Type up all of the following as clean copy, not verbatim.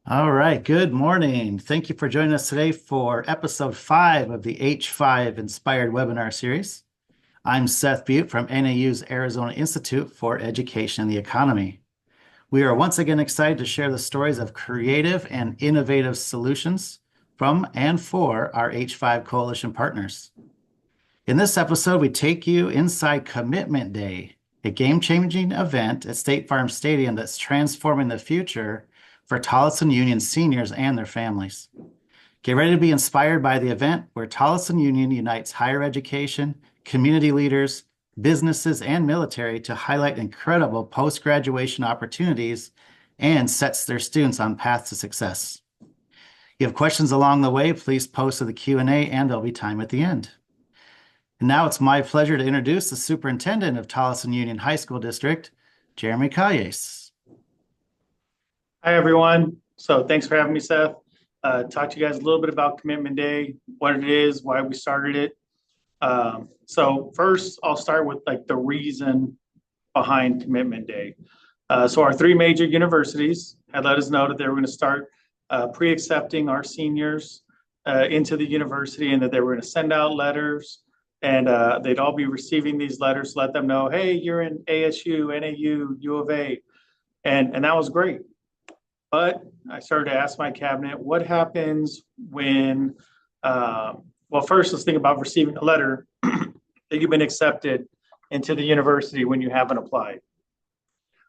All right, good morning. Thank you for joining us today for episode 5 of the H5 Inspired webinar series. I'm Seth Butte from NAU's Arizona Institute for Education and the Economy. We are once again excited to share the stories of creative and innovative solutions from and for our H5 Coalition partners. In this episode, we take you inside Commitment Day, a game-changing event at State Farm Stadium that's transforming the future for Tolleson Union seniors and their families. Get ready to be inspired by the event where Tolleson Union unites higher education, community leaders, businesses, and military to highlight incredible post-graduation opportunities and sets their students on paths to success. If you have questions along the way, please post to the Q&A and there'll be time at the end. And now it's my pleasure to introduce the superintendent of Tolleson Union High School District, Jeremy Calles. Hi, everyone. So thanks for having me, Seth. Talk to you guys a little bit about Commitment Day, what it is, why we started it. So first, I'll start with the reason behind Commitment Day. So our three major universities had let us know that they were going to start pre-accepting our seniors into the university, and that they were going to send out letters, and they'd all be receiving these letters to let them know, hey, you're in ASU, NAU, U of A. And that was great. But I started to ask my cabinet, what happens when, well, first, let's think about receiving a letter that you've been accepted into the university when you haven't applied.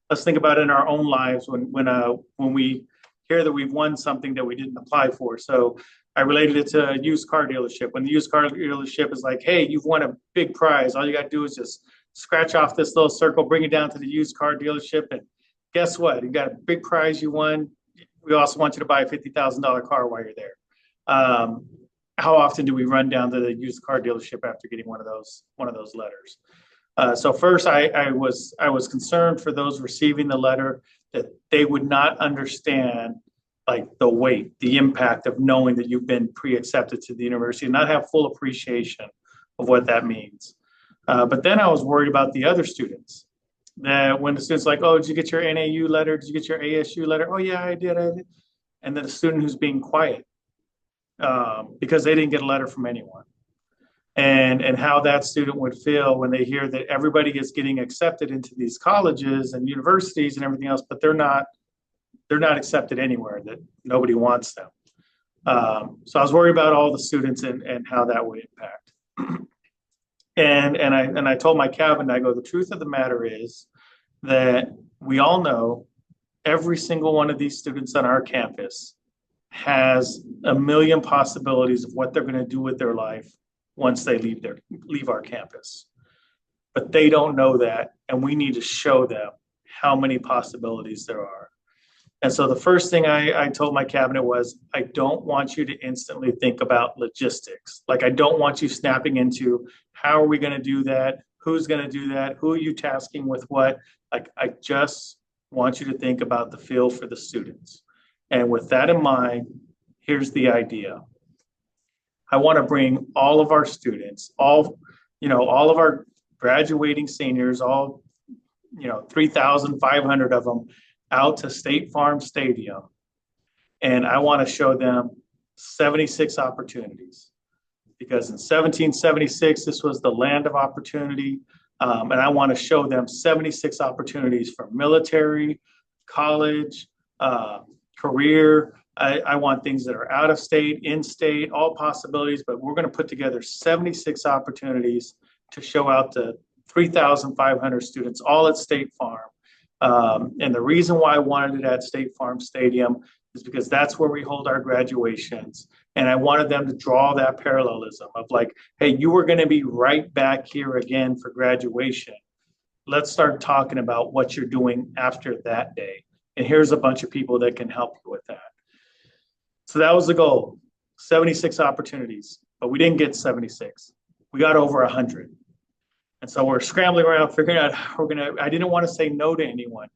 Let's think about it in our own lives when we hear that we've won something that we didn't apply for. So I related it to a used car dealership. When the used car dealership is like, hey, you've won a big prize. All you got to do is just scratch off this little circle, bring it down to the used car dealership, and guess what? You got a big prize you won. We also want you to buy a $50,000 car while you're there. How often do we run down to the used car dealership after getting one of those letters? So first, I was concerned for those receiving the letter that they would not understand the weight, the impact of knowing that you've been pre-accepted to the university, and not have full appreciation of what that means. But then I was worried about the other students. That when the student's like, oh, did you get your NAU letter? Did you get your ASU letter? Oh, yeah, I did. And then the student who's being quiet because they didn't get a letter from anyone. And how that student would feel when they hear that everybody is getting accepted into these colleges and universities and everything else, but they're not accepted anywhere, that nobody wants them. So I was worried about all the students and how that would impact. And I told my cabinet, I go, the truth of the matter is that we all know every single one of these students on our campus has a million possibilities of what they're going to do with their life once they leave our campus. But they don't know that, and we need to show them how many possibilities there are. And so the first thing I told my cabinet was, I don't want you to instantly think about logistics. I don't want you snapping into, how are we going to do that? Who's going to do that? Who are you tasking with what? I just want you to think about the feel for the students. And with that in mind, here's the idea. I want to bring all of our students, all of our graduating seniors, 3,500 of them, out to State Farm Stadium, and I want to show them 76 opportunities, because in 1776 this was the land of opportunity, and I want to show them 76 opportunities for military, college, career. I want things that are out of state, in state, all possibilities, but we're going to put together 76 opportunities to show out to 3,500 students, all at State Farm. And the reason why I wanted it at State Farm Stadium is because that's where we hold our graduations. And I wanted them to draw that parallelism of hey, you were going to be right back here again for graduation. Let's start talking about what you're doing after that day. And here's a bunch of people that can help you with that. So that was the goal, 76 opportunities, but we didn't get 76. We got over 100. And so we're scrambling around figuring out how we're going to, I didn't want to say no to anyone.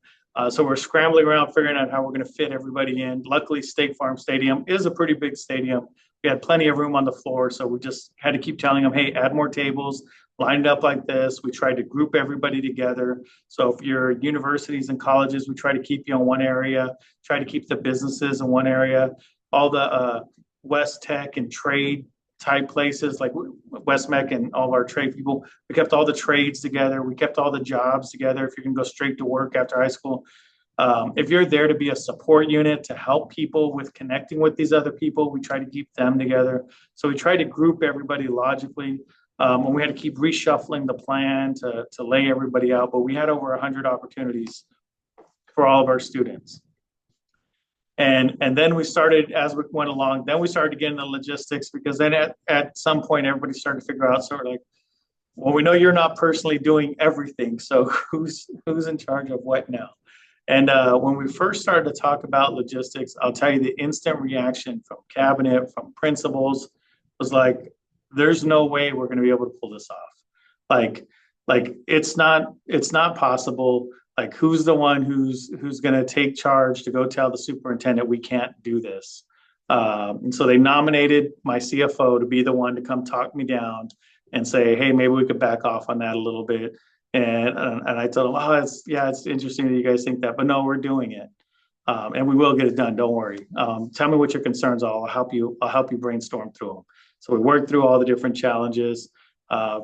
So we're scrambling around figuring out how we're going to fit everybody in. Luckily, State Farm Stadium is a pretty big stadium. We had plenty of room on the floor, so we just had to keep telling them, hey, add more tables. lined up like this. We tried to group everybody together. So if you're universities and colleges, we try to keep you in one area, try to keep the businesses in one area. All the West Tech and trade type places like West Mech and all of our trade people, we kept all the trades together. We kept all the jobs together. If you can go straight to work after high school, if you're there to be a support unit to help people with connecting with these other people, we try to keep them together. So we try to group everybody logically. And we had to keep reshuffling the plan to lay everybody out, but we had over 100 opportunities for all of our students. And then we started, as we went along, then we started getting the logistics, because then at some point, everybody started to figure out sort of like, well, we know you're not personally doing everything, so who's in charge of what now? And when we first started to talk about logistics, I'll tell you the instant reaction from cabinet, from principals was like, there's no way we're going to be able to pull this off. Like it's not possible. Like, who's the one who's going to take charge to go tell the superintendent we can't do this? And so they nominated my CFO to be the one to come talk me down and say, hey, maybe we could back off on that a little bit. And I told them, oh, it's interesting that you guys think that, but no, we're doing it. And we will get it done. Don't worry. Tell me what your concerns are. I'll help you brainstorm through them. So we worked through all the different challenges,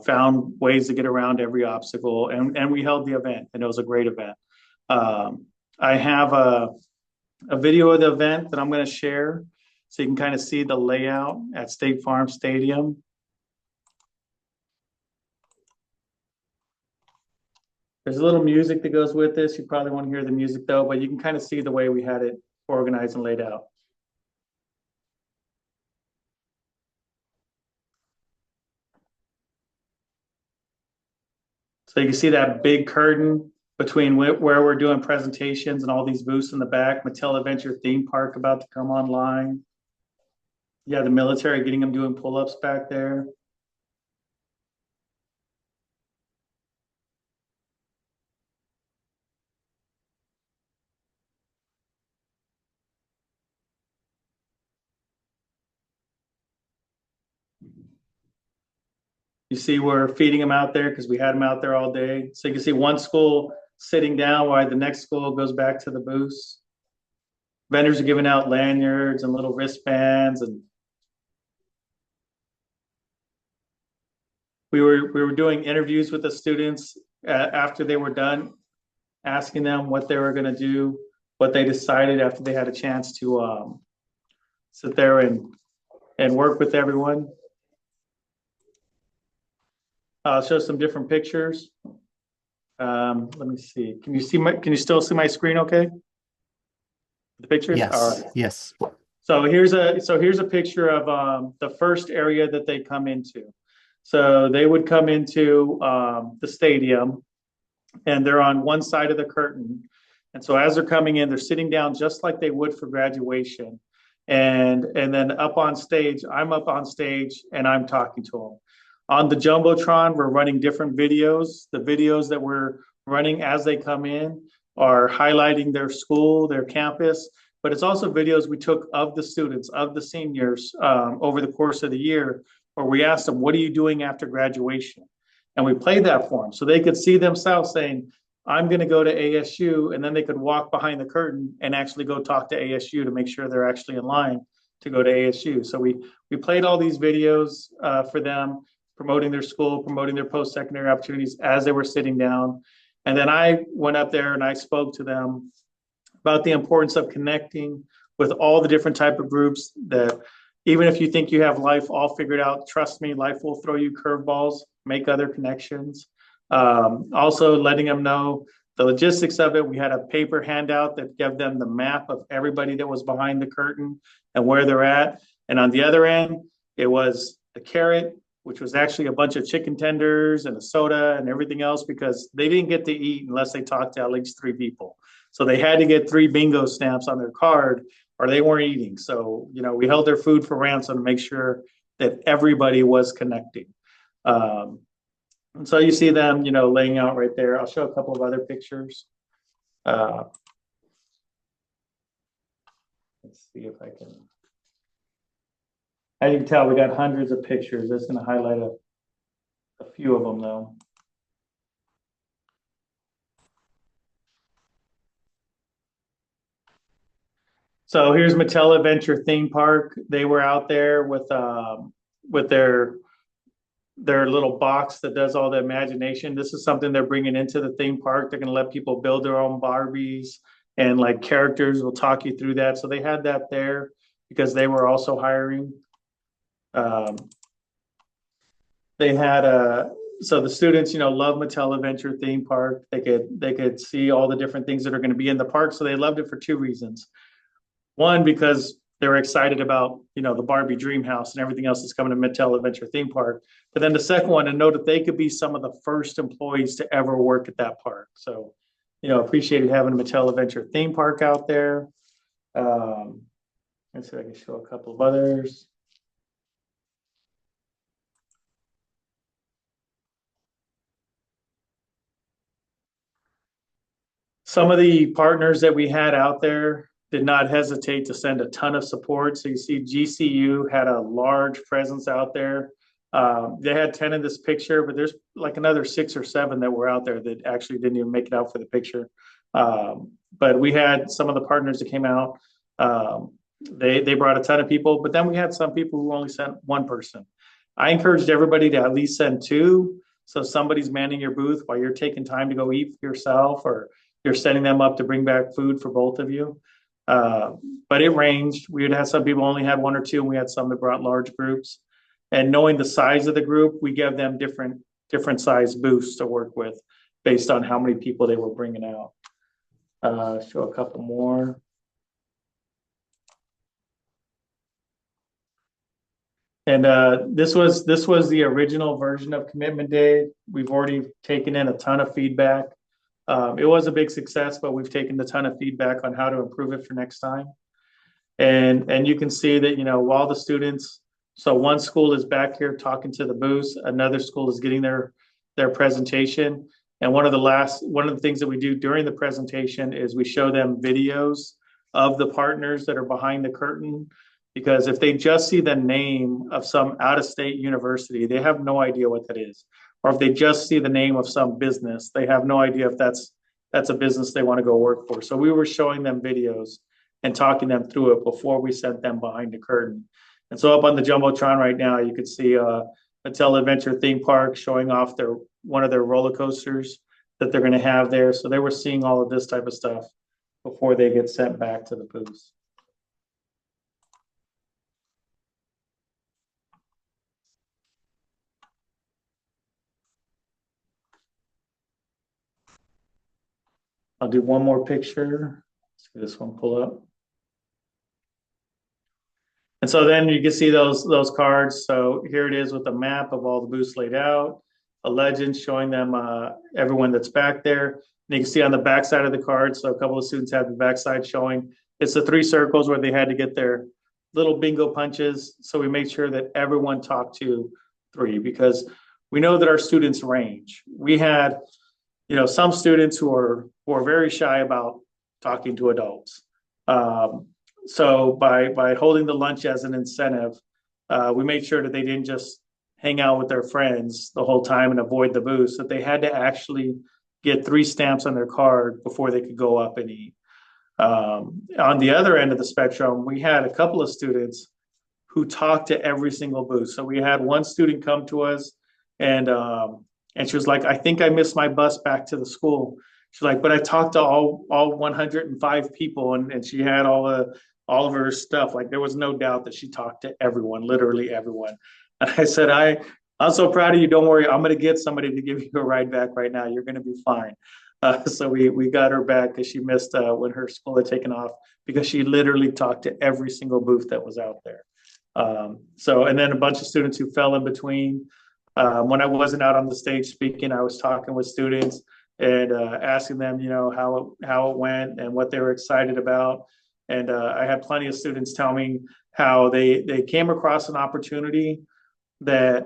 found ways to get around every obstacle, and we held the event, and it was a great event. I have a video of the event that I'm going to share so you can kind of see the layout at State Farm Stadium. There's a little music that goes with this. You probably won't hear the music though, but you can kind of see the way we had it organized and laid out. So you can see that big curtain between where we're doing presentations and all these booths in the back. Mattel Adventure Theme Park about to come online. Yeah, the military getting them doing pull-ups back there. You see we're feeding them out there because we had them out there all day. So you can see one school sitting down while the next school goes back to the booths. Vendors are giving out lanyards and little wristbands, and we were doing interviews with the students after they were done, asking them what they were going to do, what they decided after they had a chance to sit there and work with everyone. I'll show some different pictures. Let me see. Can you still see my screen okay? The pictures? Yes. All right. Yes. So here's a picture of the first area that they come into. So they would come into the stadium, and they're on one side of the curtain. And so as they're coming in, they're sitting down just like they would for graduation. And then up on stage, I'm up on stage and I'm talking to them. On the Jumbotron, we're running different videos. The videos that we're running as they come in are highlighting their school, their campus, but it's also videos we took of the students, of the seniors over the course of the year, where we asked them, what are you doing after graduation? And we played that for them so they could see themselves saying, I'm going to go to ASU, and then they could walk behind the curtain and actually go talk to ASU to make sure they're actually in line to go to ASU. So we played all these videos for them, promoting their school, promoting their post-secondary opportunities as they were sitting down. And then I went up there and I spoke to them about the importance of connecting with all the different type of groups, that even if you think you have life all figured out, trust me, life will throw you curveballs, make other connections. Also letting them know the logistics of it. We had a paper handout that gave them the map of everybody that was behind the curtain and where they're at. And on the other end, it was the carrot, which was actually a bunch of chicken tenders and a soda and everything else, because they didn't get to eat unless they talked to at least 3 people. So they had to get 3 bingo stamps on their card or they weren't eating. So, we held their food for ransom to make sure that everybody was connecting. And so you see them, laying out right there. I'll show a couple of other pictures. Let's see if I can. As you can tell, we got hundreds of pictures. That's going to highlight a few of them though. So here's Mattel Adventure Theme Park. They were out there with their little box that does all the imagination. This is something they're bringing into the theme park. They're going to let people build their own Barbies and like characters will talk you through that. So they had that there because they were also hiring. They had so the students, love Mattel Adventure Theme Park. They could see all the different things that are going to be in the park. So they loved it for two reasons. One, because they were excited about, the Barbie Dream House and everything else that's coming to Mattel Adventure Theme Park. But then the second one, to know that they could be some of the first employees to ever work at that park. So, appreciated having a Mattel Adventure Theme Park out there. Let's see if I can show a couple of others. Some of the partners that we had out there did not hesitate to send a ton of support. So you see GCU had a large presence out there. They had 10 in this picture, but there's like another 6 or 7 that were out there that actually didn't even make it out for the picture. But we had some of the partners that came out. They brought a ton of people, but then we had some people who only sent one person. I encouraged everybody to at least send 2. So somebody's manning your booth while you're taking time to go eat yourself, or you're setting them up to bring back food for both of you. But it ranged. We would have some people only had 1 or 2, and we had some that brought large groups. And knowing the size of the group, we gave them different size booths to work with based on how many people they were bringing out. Show a couple more. And this was the original version of Commitment Day. We've already taken in a ton of feedback. It was a big success, but we've taken a ton of feedback on how to improve it for next time. And you can see that, while the students, so one school is back here talking to the booths, another school is getting their presentation. And one of the things that we do during the presentation is we show them videos of the partners that are behind the curtain. Because if they just see the name of some out-of-state university, they have no idea what that is. Or if they just see the name of some business, they have no idea if that's a business they want to go work for. So we were showing them videos and talking them through it before we sent them behind the curtain. And so up on the Jumbotron right now, you can see Mattel Adventure Theme Park showing off one of their roller coasters that they're going to have there. So they were seeing all of this type of stuff before they get sent back to the booths. I'll do one more picture. Let's get this one pull up. And so then you can see those cards. So here it is with the map of all the booths laid out, a legend showing them everyone that's back there. And you can see on the back side of the card, so a couple of students have the backside showing. It's the 3 circles where they had to get their little bingo punches. So we made sure that everyone talked to 3, because we know that our students range. We had, some students who are very shy about talking to adults. So by holding the lunch as an incentive, we made sure that they didn't just hang out with their friends the whole time and avoid the booths, that they had to actually get 3 stamps on their card before they could go up and eat. On the other end of the spectrum, we had a couple of students who talked to every single booth. So we had one student come to us and she was like, I think I missed my bus back to the school. She's like, but I talked to all 105 people, and she had all of her stuff. Like, there was no doubt that she talked to everyone, literally everyone. And I said, I'm so proud of you. Don't worry. I'm going to get somebody to give you a ride back right now. You're going to be fine. So we got her back because she missed when her school had taken off, because she literally talked to every single booth that was out there. And then a bunch of students who fell in between. When I wasn't out on the stage speaking, I was talking with students and asking them, how it went and what they were excited about. And I had plenty of students tell me how they came across an opportunity that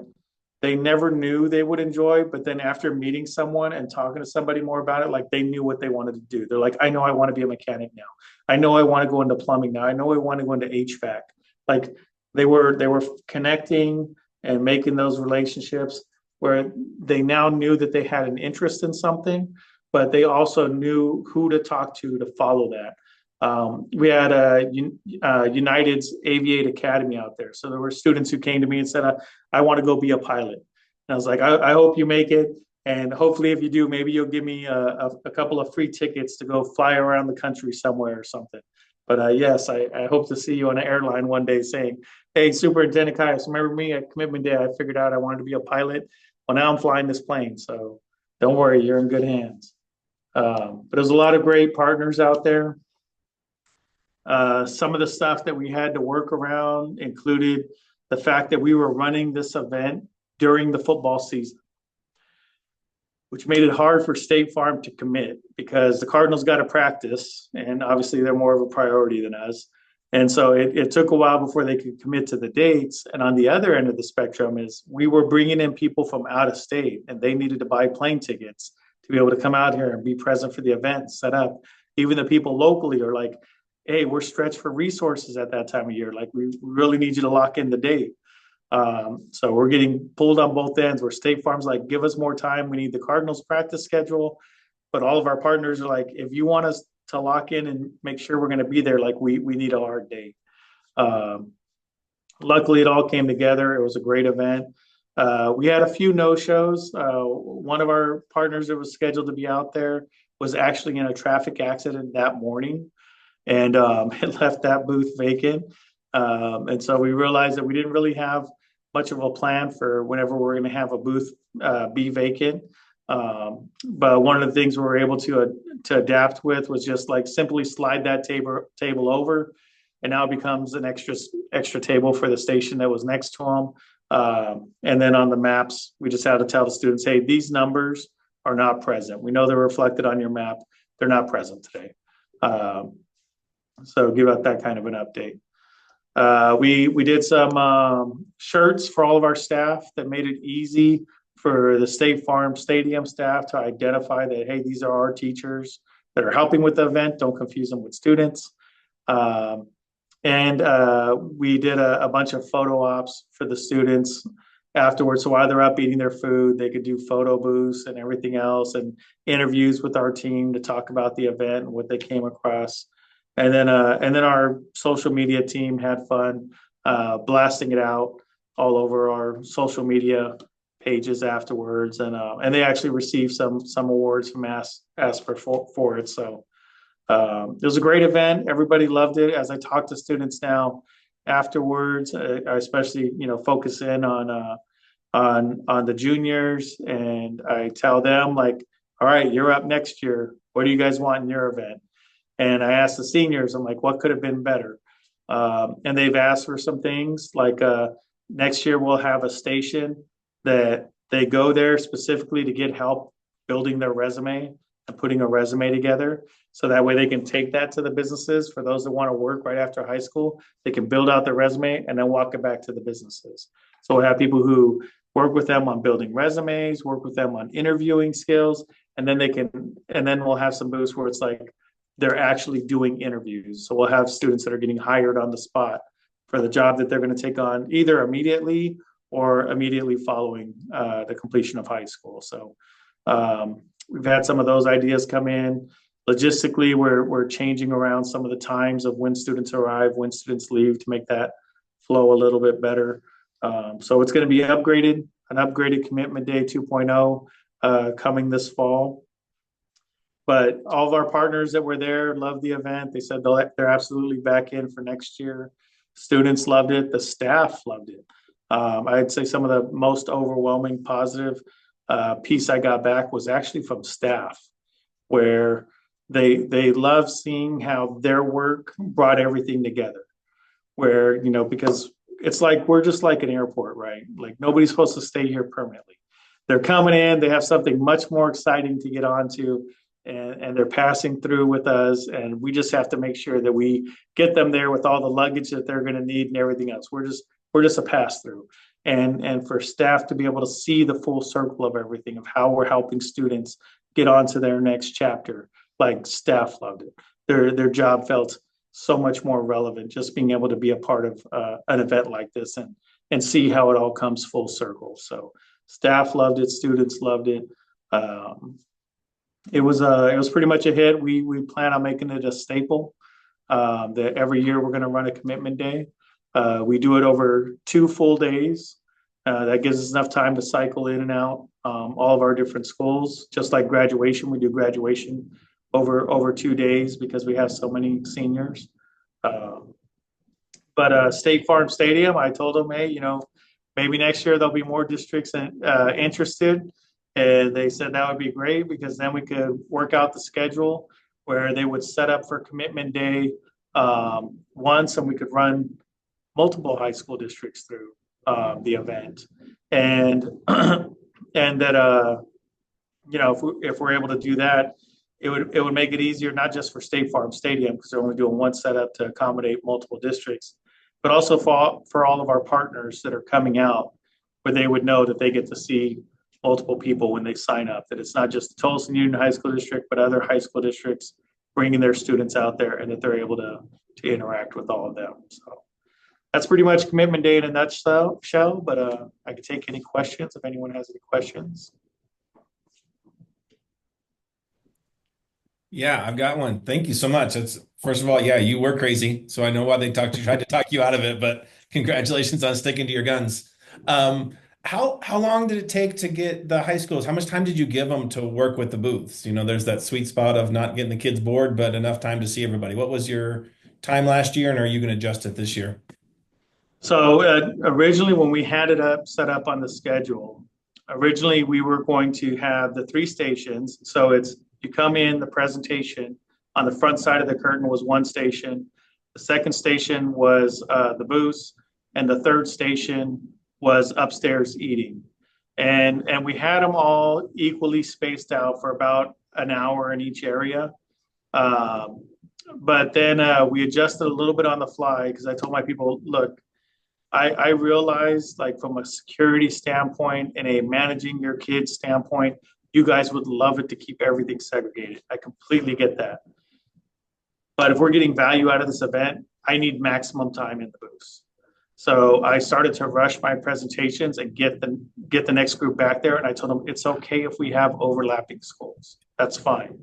they never knew they would enjoy, but then after meeting someone and talking to somebody more about it, like, they knew what they wanted to do. They're like, I know I want to be a mechanic now. I know I want to go into plumbing now. I know I want to go into HVAC. Like, they were connecting and making those relationships. where they now knew that they had an interest in something, but they also knew who to talk to follow that. We had United's Aviate Academy out there. So there were students who came to me and said, I want to go be a pilot. And I was like, I hope you make it. And hopefully if you do, maybe you'll give me a couple of free tickets to go fly around the country somewhere or something. But yes, I hope to see you on an airline one day saying, hey, Superintendent Caius, remember me at commitment day? I figured out I wanted to be a pilot. Well, now I'm flying this plane. So don't worry, you're in good hands. But there's a lot of great partners out there. Some of the stuff that we had to work around included the fact that we were running this event during the football season, which made it hard for State Farm to commit because the Cardinals got to practice, and obviously they're more of a priority than us. And so it took a while before they could commit to the dates. And on the other end of the spectrum is we were bringing in people from out of state, and they needed to buy plane tickets to be able to come out here and be present for the event, set up. Even the people locally are like, hey, we're stretched for resources at that time of year. Like, we really need you to lock in the date. So we're getting pulled on both ends, where State Farm's like, give us more time. We need the Cardinals practice schedule. But all of our partners are like, if you want us to lock in and make sure we're going to be there, like, we need a hard date. Luckily, it all came together. It was a great event. We had a few no-shows. One of our partners that was scheduled to be out there was actually in a traffic accident that morning, and it left that booth vacant. And so we realized that we didn't really have much of a plan for whenever we're going to have a booth be vacant. But one of the things we were able to adapt with was just like simply slide that table over, and now it becomes an extra table for the station that was next to them. And then on the maps, we just had to tell the students, hey, these numbers are not present. We know they're reflected on your map. They're not present today. So give out that kind of an update. We did some shirts for all of our staff that made it easy for the State Farm Stadium staff to identify that, hey, these are our teachers that are helping with the event. Don't confuse them with students. And we did a bunch of photo ops for the students afterwards. So while they're up eating their food, they could do photo booths and everything else, and interviews with our team to talk about the event and what they came across. And then our social media team had fun blasting it out all over our social media pages afterwards, and they actually received some awards from Asper for it. So it was a great event. Everybody loved it. As I talk to students now afterwards, I especially focus in on the juniors, and I tell them, like, all right, you're up next year. What do you guys want in your event? And I asked the seniors, I'm like, what could have been better? And they've asked for some things like next year we'll have a station that they go there specifically to get help building their resume and putting a resume together. So that way they can take that to the businesses. For those that want to work right after high school, they can build out their resume and then walk it back to the businesses. So we'll have people who work with them on building resumes, work with them on interviewing skills, and then we'll have some booths where it's like, they're actually doing interviews. So we'll have students that are getting hired on the spot for the job that they're going to take on either immediately or immediately following the completion of high school. So we've had some of those ideas come in. Logistically, we're changing around some of the times of when students arrive, when students leave, to make that flow a little bit better. So it's going to be an upgraded Commitment Day 2.0 coming this fall. But all of our partners that were there loved the event. They said they're absolutely back in for next year. Students loved it. The staff loved it. I'd say some of the most overwhelming positive piece I got back was actually from staff, where they love seeing how their work brought everything together. Where, because it's like we're just like an airport, right? Like, nobody's supposed to stay here permanently. They're coming in. They have something much more exciting to get onto. And they're passing through with us, and we just have to make sure that we get them there with all the luggage that they're going to need and everything else. We're just a pass through, and for staff to be able to see the full circle of everything, of how we're helping students get on to their next chapter, like, staff loved it. Their job felt so much more relevant, just being able to be a part of an event like this and see how it all comes full circle. So Staff loved it, students loved it. Um, it was pretty much a hit. We plan on making it a staple. That every year we're going to run a commitment day. We do it over 2 full days. That gives us enough time to cycle in and out all of our different schools. Just like graduation, we do graduation over 2 days because we have so many seniors. But State Farm Stadium, I told them, hey, maybe next year there'll be more districts interested. And they said that would be great because then we could work out the schedule where they would set up for commitment day once, and we could run multiple high school districts through the event. And and that if we're able to do that, it would make it easier not just for State Farm Stadium because they're only doing one setup to accommodate multiple districts, but also for all of our partners that are coming out, where they would know that they get to see multiple people when they sign up, that it's not just the Tolleson Union High School District, but other high school districts bringing their students out there and that they're able to interact with all of them. So that's pretty much Commitment Day in a nutshell, but I can take any questions if anyone has any questions. Yeah, I've got one. Thank you so much. That's first of all, yeah, you were crazy, so I know why they tried to talk you out of it, but congratulations on sticking to your guns. How long did it take to get the high schools? How much time did you give them to work with the booths? There's that sweet spot of not getting the kids bored, but enough time to see everybody. What was your time last year, and are you going to adjust it this year? So originally, when we had it set up on the schedule, originally we were going to have the 3 stations. So you come in, the presentation on the front side of the curtain was one station. The second station was the booths, and the third station was upstairs eating. And we had them all equally spaced out for about an hour in each area. But then we adjusted a little bit on the fly because I told my people, look, I realized, like, from a security standpoint and a managing your kids standpoint, you guys would love it to keep everything segregated. I completely get that. But if we're getting value out of this event, I need maximum time in the booths. So I started to rush my presentations and get the next group back there. And I told them it's okay if we have overlapping schools. That's fine.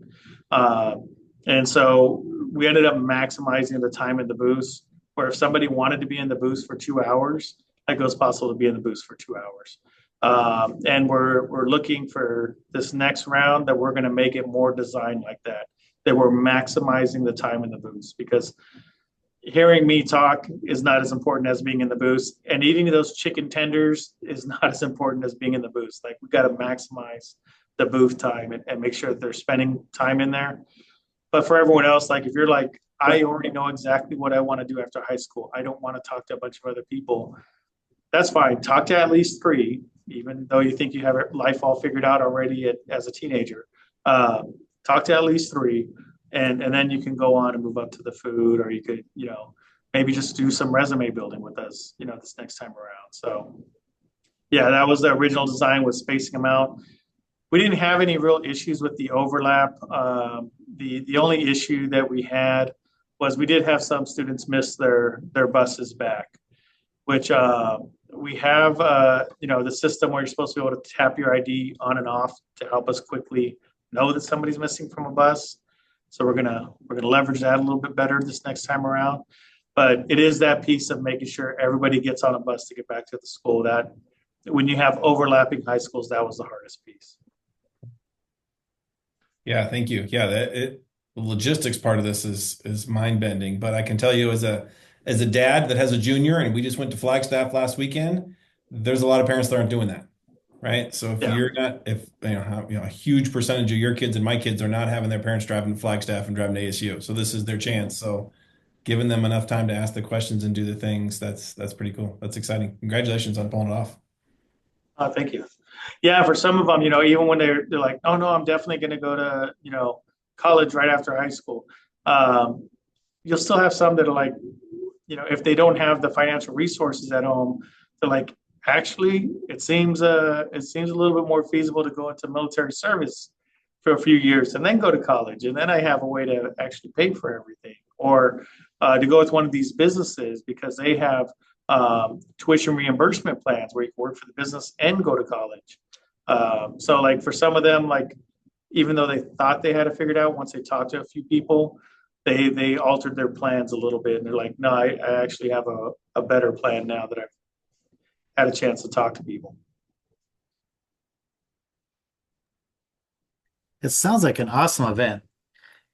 And so we ended up maximizing the time in the booths, where if somebody wanted to be in the booth for 2 hours, it was possible to be in the booth for 2 hours. And we're looking for this next round that we're going to make it more designed like that we're maximizing the time in the booths, because hearing me talk is not as important as being in the booth, and eating those chicken tenders is not as important as being in the booth. Like, we got to maximize the booth time and make sure that they're spending time in there. But for everyone else, like, if you're like, I already know exactly what I want to do after high school, I don't want to talk to a bunch of other people, that's fine. Talk to at least 3, even though you think you have life all figured out already as a teenager. Talk to at least 3, and then you can go on and move up to the food, or you could, maybe just do some resume building with us, this next time around. So yeah, that was the original design, was spacing them out. We didn't have any real issues with the overlap. The only issue that we had was we did have some students miss their buses back, which we have the system where you're supposed to be able to tap your ID on and off to help us quickly know that somebody's missing from a bus. So we're gonna leverage that a little bit better this next time around. But it is that piece of making sure everybody gets on a bus to get back to the school, that when you have overlapping high schools, that was the hardest piece. Yeah, thank you. Yeah, the logistics part of this is mind bending, but I can tell you, as a dad that has a junior, and we just went to Flagstaff last weekend, there's a lot of parents that aren't doing that, right? So if you're not, a huge percentage of your kids and my kids are not having their parents driving to Flagstaff and driving to ASU, so this is their chance. So giving them enough time to ask the questions and do the things, that's pretty cool. That's exciting. Congratulations on pulling it off. Thank you. Yeah, for some of them, even when they're like, oh no, I'm definitely going to go to, college right after high school. You'll still have some that are like, if they don't have the financial resources at home, they're like, actually, it seems a little bit more feasible to go into military service for a few years and then go to college, and then I have a way to actually pay for everything, or to go with one of these businesses because they have tuition reimbursement plans where you can work for the business and go to college. So like for some of them, like even though they thought they had it figured out, once they talked to a few people, they altered their plans a little bit, and they're like, no, I actually have a better plan now that I've had a chance to talk to people. It sounds like an awesome event.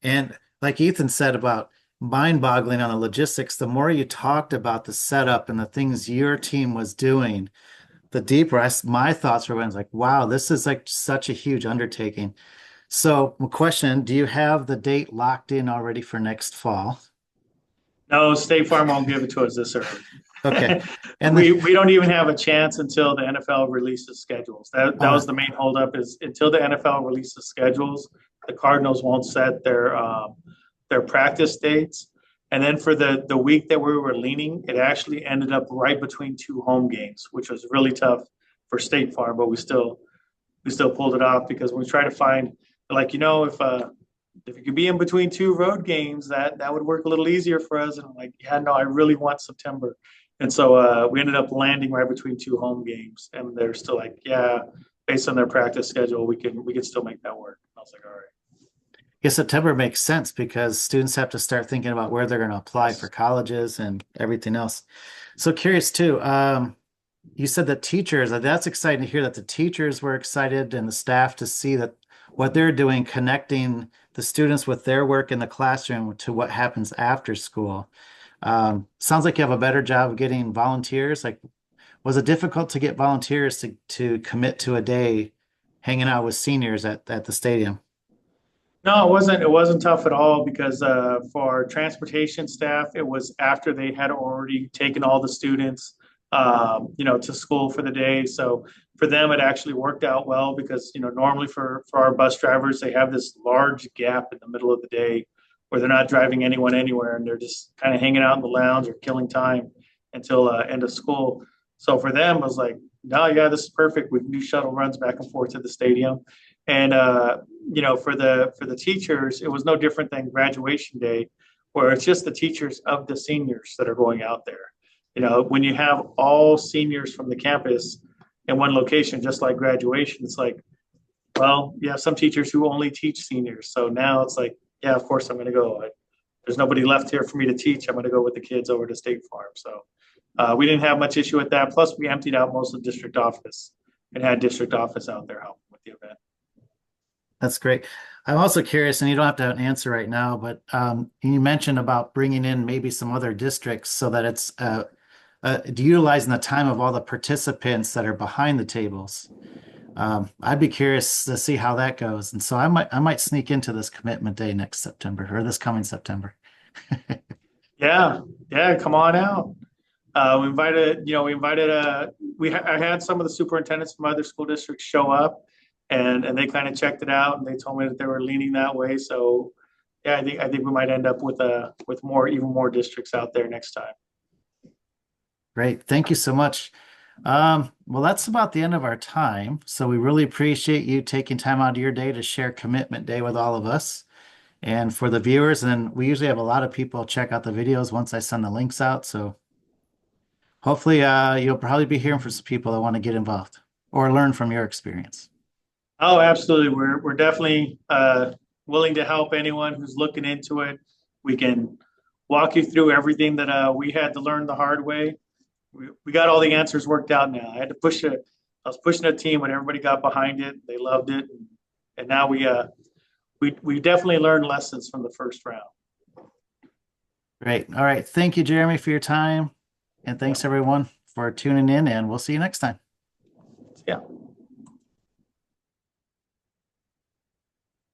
And like Ethan said about mind-boggling on the logistics, the more you talked about the setup and the things your team was doing, the deeper my thoughts were when I was like, wow, this is like such a huge undertaking. So, question, do you have the date locked in already for next fall? No, State Farm won't give it to us this early. Okay. And we don't even have a chance until the NFL releases schedules. That was the main holdup, is until the NFL releases schedules, the Cardinals won't set their practice dates. And then for the week that we were leaning, it actually ended up right between two home games, which was really tough for State Farm, but we still pulled it off because we try to find, like, if it could be in between two road games, that would work a little easier for us. And I'm like, yeah, no, I really want September. And so we ended up landing right between two home games, and they're still like, yeah, based on their practice schedule, we can still make that work. And I was like, all right. yeah, September makes sense because students have to start thinking about where they're going to apply for colleges and everything else. So curious too. You said that teachers, that's exciting to hear that the teachers were excited and the staff to see that what they're doing, connecting the students with their work in the classroom to what happens after school. Sounds like you have a better job of getting volunteers. Like, was it difficult to get volunteers to commit to a day hanging out with seniors at the stadium? No, it wasn't. It wasn't tough at all because for our transportation staff, it was after they had already taken all the students, to school for the day. So for them, it actually worked out well because normally for our bus drivers, they have this large gap in the middle of the day where they're not driving anyone anywhere, and they're just kind of hanging out in the lounge or killing time until end of school. So for them, I was like, no, yeah, this is perfect. We can do shuttle runs back and forth to the stadium. And for the teachers, it was no different than graduation day, where it's just the teachers of the seniors that are going out there. When you have all seniors from the campus in one location, just like graduation, it's like, well, you have some teachers who only teach seniors. So now it's like, yeah, of course I'm going to go. There's nobody left here for me to teach. I'm going to go with the kids over to State Farm. So we didn't have much issue with that. Plus, we emptied out most of the district office and had district office out there helping with the event. That's great. I'm also curious, and you don't have to have an answer right now, but you mentioned about bringing in maybe some other districts so that it's utilizing the time of all the participants that are behind the tables. I'd be curious to see how that goes, and so I might sneak into this commitment day next September or this coming September. Yeah, come on out. I had some of the superintendents from other school districts show up, and they kind of checked it out, and they told me that they were leaning that way. So yeah, I think we might end up with even more districts out there next time. Great. Thank you so much. Well, that's about the end of our time. So we really appreciate you taking time out of your day to share Commitment Day with all of us. And for the viewers, and then we usually have a lot of people check out the videos once I send the links out. So hopefully you'll probably be hearing from some people that want to get involved or learn from your experience. Oh, absolutely. We're definitely willing to help anyone who's looking into it. We can walk you through everything that we had to learn the hard way. We got all the answers worked out now. I was pushing a team when everybody got behind it. They loved it. And now we definitely learned lessons from the first round. Great. All right. Thank you, Jeremy, for your time. And thanks everyone for tuning in, and we'll see you next time. Yeah.